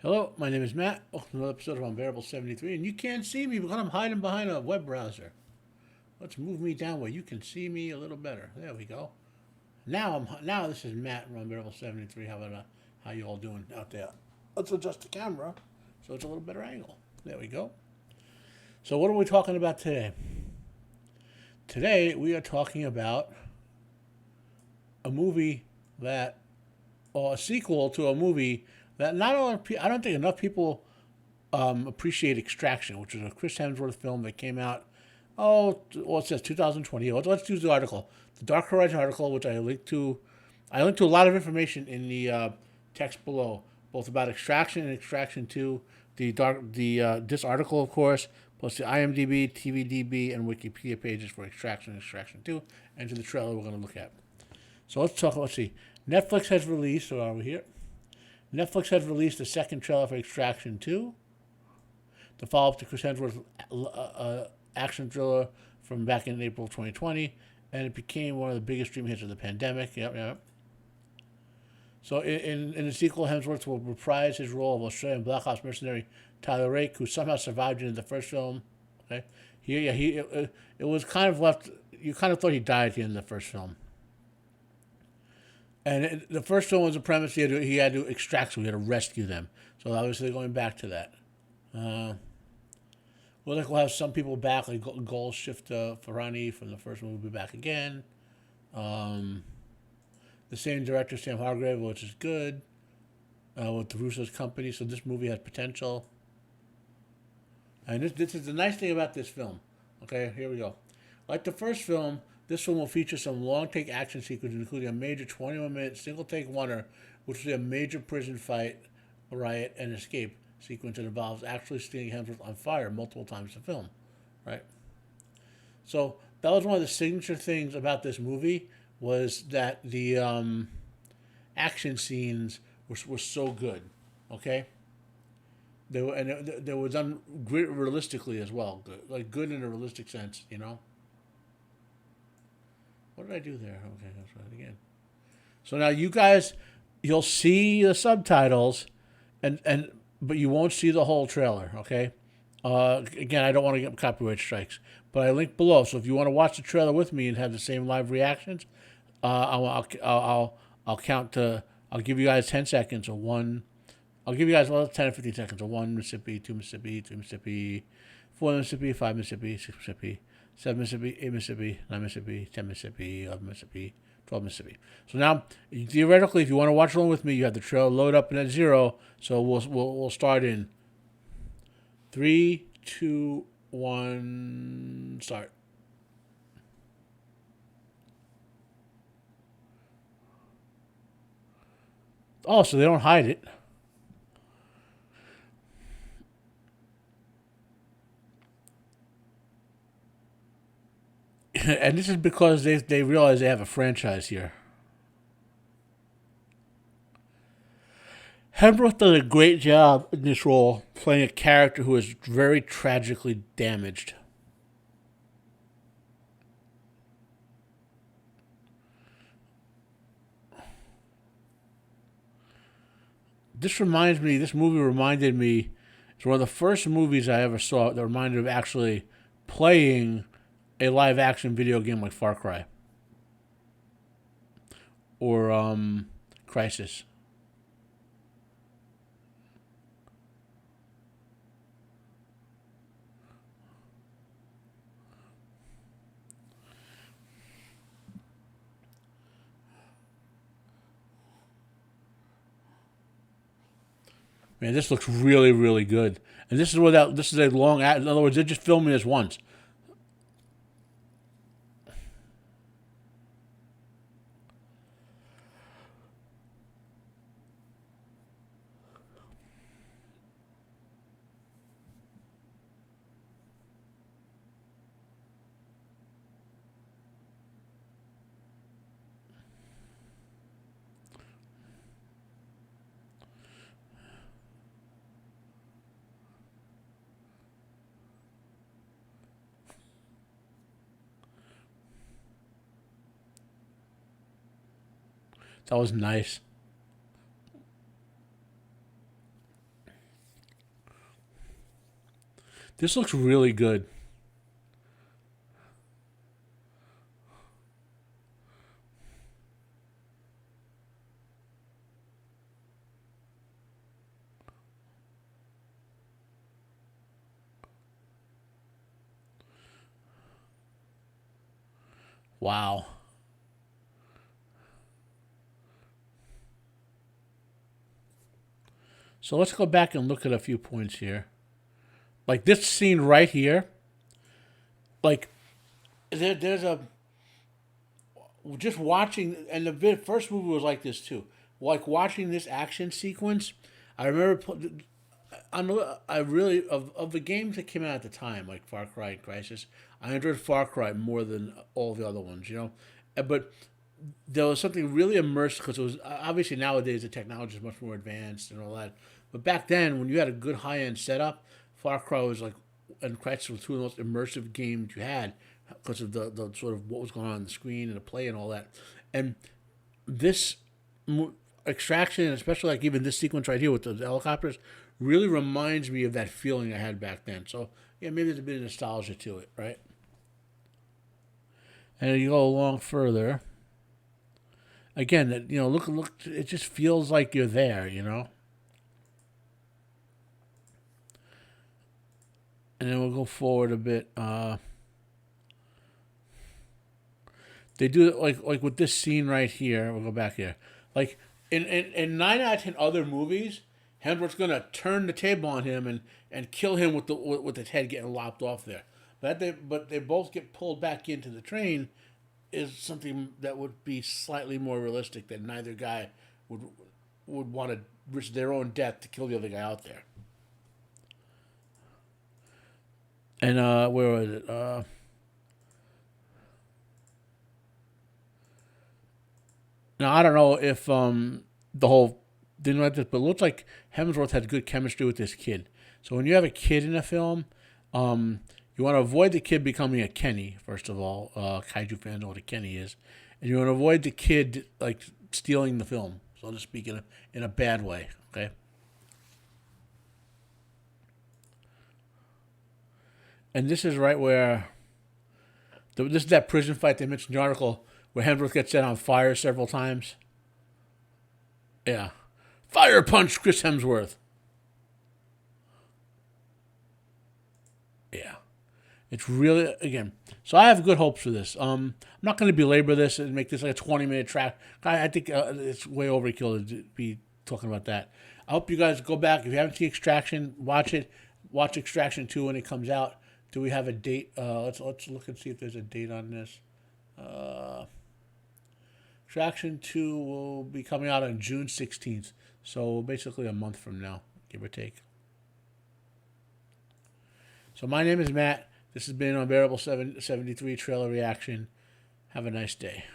Hello, my name is Matt. Welcome to another episode of Unbearable 73, and you can't see me because I'm hiding behind a web browser. Let's move me down where you can see me a little better. There we go. Now this is Matt from Unbearable 73. How you all doing out there? Let's adjust the camera so it's a little better angle. There we go. So what are we talking about today? Today we are talking about a movie that, or a sequel to a movie that not all I don't think enough people appreciate Extraction, which is a Chris Hemsworth film that came out. Oh, well, it says 2020. Let's use the article, the Dark Horizon article, which I linked to. I linked to a lot of information in the text below, both about Extraction and Extraction 2. This article, of course, plus the IMDB, TVDB, and Wikipedia pages for Extraction and Extraction 2, and to the trailer we're going to look at. So let's talk. Let's see. Netflix has released. So are we here? Netflix has released the second trailer for Extraction 2, the follow-up to Chris Hemsworth's action thriller from back in April 2020, and it became one of the biggest streaming hits of the pandemic. Yep. So in the sequel, Hemsworth will reprise his role of Australian Black Ops mercenary Tyler Rake, who somehow survived into the first film. Okay, it was kind of left. You kind of thought he died at the end of the first film. And the first film was a premise he had to extract, so he had to rescue them. So obviously going back to that. We'll have some people back, like Gold Shift Ferrani from the first one will be back again. The same director, Sam Hargrave, which is good, with the Russo's company. So this movie has potential. And this is the nice thing about this film. Okay, here we go. Like the first film, this film will feature some long-take action sequences, including a major 21-minute single-take oneer, which will be a major prison fight, riot, and escape sequence that involves actually setting Hemsworth on fire multiple times in the film, right? So that was one of the signature things about this movie, was that the action scenes were so good, okay? They were done realistically as well, good in a realistic sense, you know. What did I do there? Okay, that's right again. So now you guys, you'll see the subtitles, and but you won't see the whole trailer. Okay. Again, I don't want to get copyright strikes, but I link below. So if you want to watch the trailer with me and have the same live reactions, I'll count to. I'll give you guys 10 seconds of one. I'll give you guys 10 or 15 seconds of 1 Mississippi, 2 Mississippi, 3 Mississippi, 4 Mississippi, 5 Mississippi, 6 Mississippi, 7 Mississippi, 8 Mississippi, 9 Mississippi, 10 Mississippi, 11 Mississippi, 12 Mississippi. So now, theoretically, if you want to watch along with me, you have the trailer load up and at 0. So we'll start in 3, 2, 1, start. Oh, so they don't hide it. And this is because they realize they have a franchise here. Hemsworth does a great job in this role, playing a character who is very tragically damaged. This movie reminded me, it's one of the first movies I ever saw that reminded me of actually playing a live action video game like Far Cry or Crisis. Man, this looks really, really good. And this is a long. In other words, they're just filming this once. That was nice. This looks really good. Wow. So let's go back and look at a few points here. Like this scene right here. Like there's a just watching, and the first movie was like this too. Like watching this action sequence, I remember. I really of the games that came out at the time, like Far Cry and Crisis, I enjoyed Far Cry more than all the other ones. But there was something really immersive because it was obviously nowadays the technology is much more advanced and all that. But back then, when you had a good high end setup, Far Cry was like, and Crisis was two of the most immersive games you had because of the sort of what was going on the screen and the play and all that. And this Extraction, and especially like even this sequence right here with the helicopters, really reminds me of that feeling I had back then. So yeah, maybe there's a bit of nostalgia to it, right? And you go along further. Again, look, it just feels like you're there, And then we'll go forward a bit. They do it like with this scene right here. We'll go back here. Like in 9 out of 10 other movies, Hemsworth's gonna turn the table on him and kill him with his head getting lopped off there. But they both get pulled back into the train is something that would be slightly more realistic, that neither guy would want to risk their own death to kill the other guy out there. And where was it? Now I don't know if the whole didn't like this, but it looks like Hemsworth had good chemistry with this kid. So when you have a kid in a film, you want to avoid the kid becoming a Kenny, first of all. Kaiju fans know what a Kenny is. And you want to avoid the kid like stealing the film, so to speak, in a bad way. Okay. And this is right where this is that prison fight they mentioned in the article where Hemsworth gets set on fire several times. Yeah. Fire punch Chris Hemsworth. Yeah. It's really, again, so I have good hopes for this. I'm not going to belabor this and make this like a 20-minute track. I think it's way overkill to be talking about that. I hope you guys go back. If you haven't seen Extraction, watch it. Watch Extraction 2 when it comes out. Do we have a date? Let's look and see if there's a date on this. Extraction 2 will be coming out on June 16th. So basically a month from now, give or take. So my name is Matt. This has been Unbearable 73 Trailer Reaction. Have a nice day.